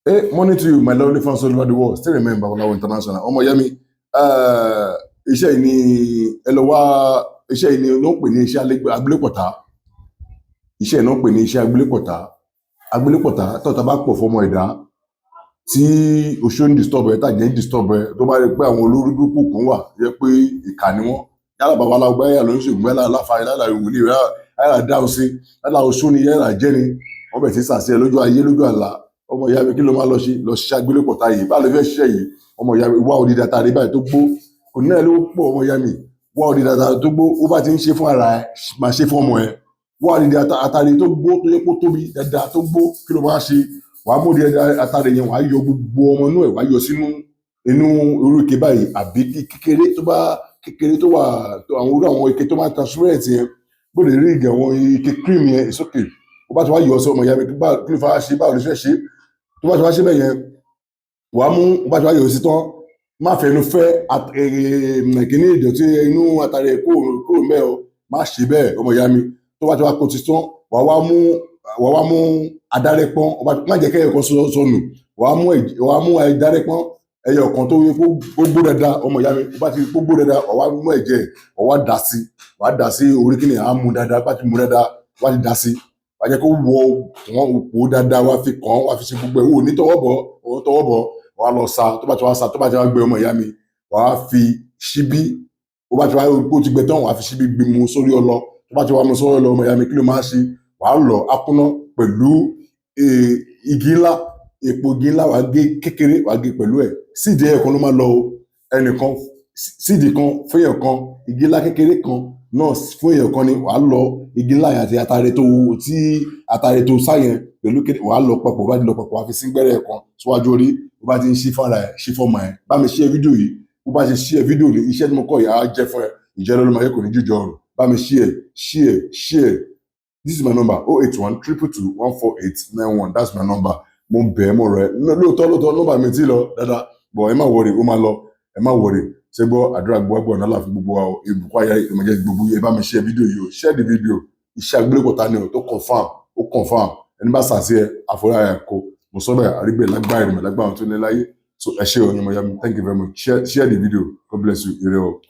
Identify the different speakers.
Speaker 1: Hey, morning to you, my lovely fans all over the world. Still remember Olawo International. Ọmọ Yẹmi, iṣẹ́ yìí ni ẹ lọ wá iṣẹ́ yìí ni ló ń pè ní iṣẹ́ agbélépọ̀tà. Iṣẹ́ yìí ló ń pè ní iṣẹ́ agbélépọ̀tà. Agbélépọ̀tà tọ́ta bá pọ̀ fọmọ ẹ̀dá tí oṣó ń disturb ẹ tàjẹ́ ń disturb ẹ tó bá rí pé àwọn olórí gúrúpù kan wà yẹ pé ìkà ni wọ́n. Yálà babaláwo gbá yàrá lóṣèlú yálà aláfa yálà ìwòlíì yálà dáhùn sí yálà oṣó ni yálà jẹ́ ni wọ́n bẹ̀ sí sàṣẹ lójú ayé lójú àlá. Ọmọ ìyá mi kí ló máa lọ ṣiṣẹ́ agbélépọ̀tà yìí báwo ló fẹ́ ṣiṣẹ́ yìí ọmọ ìyá mi wá orí data rí báyìí tó gbó kò ní náà ló pọ̀ ọmọ ìyá mi wá orí data tó gbó ó bá ti ń ṣe fún ara ẹ máa ṣe fún ọmọ ẹ wá orí data àtàrí tó gbó tó yẹ kó tóbi dáadáa tó gbó kí ló máa ṣe wàá mú orí àtàrí yẹn wàá yọ gbogbo ọmọ inú ẹ wàá yọ sínú inú irú ike báyìí àbí kékeré tó bá kékeré tó wà àwọn irú àwọn ike tó máa transparent yẹn bó lè rí ìgẹ̀ àwọn ike cream yẹn it's okay ó bá ti wá yọ sí ọmọ ìyá mi kí ló fà á ṣe báwo ló fẹ́ ṣe tó bá ti wá ṣe bẹ́ẹ̀ yẹn wàá mú bá ti wá yọ sí tán má fẹnu fẹ́ kíní ìdọ̀tí inú àtàrí kúrò mẹ́ ọ má ṣe bẹ́ẹ̀ ọmọ ìyá mi tó bá ti wá kó ti tán wàá wá mú adárẹ́pọ́n má jẹ́ kẹ́yọ̀ kan sọnù wàá mú adárẹ́pọ́n ẹyọ kan tó yẹ kó gbó dáadáa ọmọ ìyá mi bá ti gbó dáadáa wàá mú ẹ̀jẹ̀ wàá dà sí orí kíní àá mú dáadáa bá ti mú dáadáa wàá ti dà sí wàá jẹ́ kó wọ wọn òpó dáadáa wàá fi kàn wàá fi ṣe gbogbo ẹ̀ wò ní tọwọ́ bọ̀ wàá lọ sa tó bá ti wá sa tó bá ti wá gbé ọmọ ìyá mi wàá fi ṣíbí ó bá ti wá kó ti gbẹ tán wàá fi ṣíbí gbé mu sórí ọlọ tó bá ti wá mu sórí ọlọ ọmọ ìyá mi kí ló máa ṣe wàá lọ akúná pẹ̀lú igi ńlá èpo igi ńlá wàá gé kékeré wàá gé pẹ̀lú ẹ̀ síìdì ẹ̀kan ló máa lọ ẹnìkan síìdì kan fún èèyàn kan igi ńlá kékeré kan náà fún èèyàn kan ni wàá lọ igi ńlá yẹn àti àtàrẹ tó sáyẹn pẹ̀lú kéde wàá lọ papọ̀ bá ti lọ papọ̀ wàá fi síngbẹ́rẹ́ kan síwájú orí bó bá ti ń ṣí fara ẹ̀ ṣí fọ́mọ ẹ̀ bá mi share fídíò yìí bó bá ṣe share fídíò ní iṣẹ́ tí mo kọ́ yìí á jẹ́ fún ẹ ìjẹ́ lọ́lọ́mọ ayé kò ní jíjọ ọ̀rọ̀ bá mi share this is my number 081 222 14891 that's my number mo bẹ̀ ẹ́ mo rẹ̀ lóòótọ́ nọ́mbà mi ti lọ dáadáa bọ̀ ẹ má wọrí ó máa lọ ẹ má wọrí ṣé gbọ́ àdúrà gbọ́ náà láfi gbogbo wa ìbùkún ayé ìmọ̀jẹ́ gbogbo yẹ bá mi share fídíò yìí o share the video iṣẹ́ agbélépọ̀tà ni o tó confam ẹni bá sàṣẹ àfọlá ẹ̀ kó mo sọ bẹ́ẹ̀ àrígbẹ̀ lágbára ìrìnà lágbára tó ní láyé so ẹ ṣé o ní mo yá mi thank you very much share the video God bless you ire o.